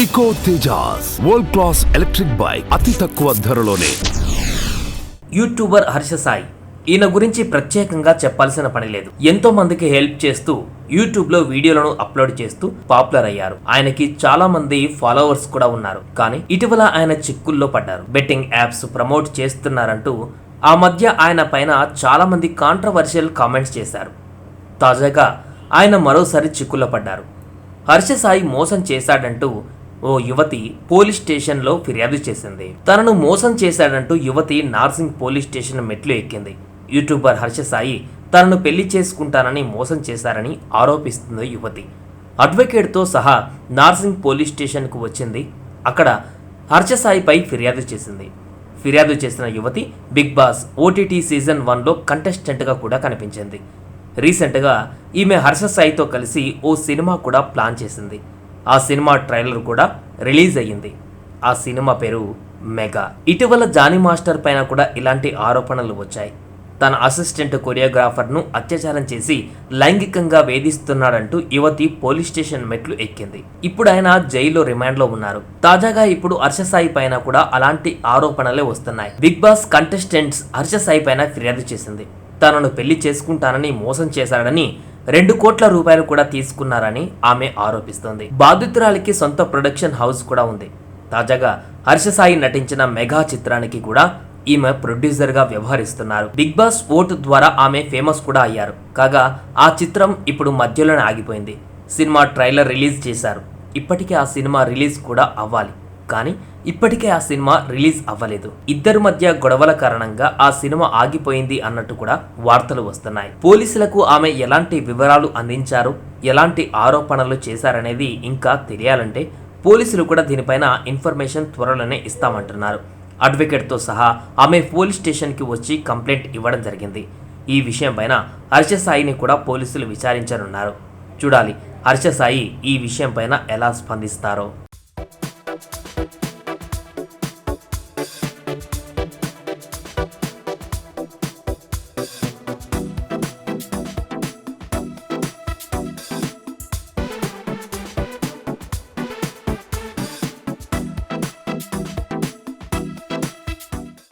ఇకో Tejas world class electric bike అతి తక్కువ ధరలోనే. YouTuber Harsha Sai, ఈయన గురించి ప్రత్యేకంగా చెప్పాల్సిన పని లేదు. ఎంతో మందికి హెల్ప్ చేస్తూ యూట్యూబ్ లో వీడియోలను అప్లోడ్ చేస్తూ పాపులర్ అయ్యారు. ఆయనకి చాలా మంది ఫాలోవర్స్ కూడా ఉన్నారు. కానీ ఇటీవల ఆయన చిక్కుల్లో పడ్డారు. బెట్టింగ్ యాప్స్ ప్రమోట్ చేస్తున్నారంటూ ఆ మధ్య ఆయన పైన చాలా మంది కాంట్రవర్షియల్ కామెంట్స్ చేశారు. తాజాగా ఆయన మరోసారి చిక్కుల్లో పడ్డారు. హర్ష సాయి మోసం చేశాడంటూ ఓ యువతి పోలీస్ స్టేషన్లో ఫిర్యాదు చేసింది. తనను మోసం చేశాడంటూ యువతి నార్సింగ్ పోలీస్ స్టేషన్ మెట్లు ఎక్కింది. యూట్యూబర్ హర్ష సాయి తనను పెళ్లి చేసుకుంటానని మోసం చేశారని ఆరోపిస్తుంది యువతి. అడ్వకేట్తో సహా నార్సింగ్ పోలీస్ స్టేషన్కు వచ్చింది. అక్కడ హర్ష సాయిపై ఫిర్యాదు చేసింది. ఫిర్యాదు చేసిన యువతి బిగ్ బాస్ ఓటీటీ సీజన్ 1లో కంటెస్టెంట్గా కూడా కనిపించింది. రీసెంట్గా ఈమె హర్ష సాయితో కలిసి ఓ సినిమా కూడా ప్లాన్ చేసింది. ఆ సినిమా ట్రైలర్ కూడా రిలీజ్ అయ్యింది. ఆ సినిమా పేరు మెగా. ఇటీవల జానీ మాస్టర్ పైన కూడా ఇలాంటి ఆరోపణలు వచ్చాయి. తన అసిస్టెంట్ కొరియోగ్రాఫర్ను అత్యాచారం చేసి లైంగికంగా వేధిస్తున్నాడంటూ యువతి పోలీస్ స్టేషన్ మెట్లు ఎక్కింది. ఇప్పుడు ఆయన జైల్లో రిమాండ్లో ఉన్నారు. తాజాగా ఇప్పుడు హర్ష సాయి పైన కూడా అలాంటి ఆరోపణలే వస్తున్నాయి. Bigg Boss contestants Harsha Sai పైన ఫిర్యాదు చేసింది. తనను పెళ్లి చేసుకుంటానని మోసం చేశాడని 2 కోట్ల రూపాయలు కూడా తీసుకున్నారని ఆమె ఆరోపిస్తోంది. బాధితురాలికి సొంత ప్రొడక్షన్ హౌస్ కూడా ఉంది. తాజాగా హర్ష సాయి నటించిన మెగా చిత్రానికి కూడా ఈమె ప్రొడ్యూసర్గా వ్యవహరిస్తున్నారు. బిగ్ బాస్ ఓటు ద్వారా ఆమె ఫేమస్ కూడా అయ్యారు. కాగా ఆ చిత్రం ఇప్పుడు మధ్యలోనే ఆగిపోయింది. సినిమా ట్రైలర్ రిలీజ్ చేశారు. ఇప్పటికే ఆ సినిమా రిలీజ్ కూడా అవ్వాలి. కానీ ఇప్పటికే ఆ సినిమా రిలీజ్ అవ్వలేదు. ఇద్దరి మధ్య గొడవల కారణంగా ఆ సినిమా ఆగిపోయింది అన్నట్టు కూడా వార్తలు వస్తున్నాయి. పోలీసులకు ఆమె ఎలాంటి వివరాలు అందించారు, ఎలాంటి ఆరోపణలు చేశారనేది ఇంకా తెలియాలంటే పోలీసులు కూడా దీనిపైన ఇన్ఫర్మేషన్ త్వరలోనే ఇస్తామంటున్నారు. అడ్వకేట్తో సహా ఆమె పోలీస్ స్టేషన్కి వచ్చి కంప్లైంట్ ఇవ్వడం జరిగింది. ఈ విషయం పైన హర్ష సాయిని కూడా పోలీసులు విచారించనున్నారు. చూడాలి హర్ష సాయి ఈ విషయం పైన ఎలా స్పందిస్తారో.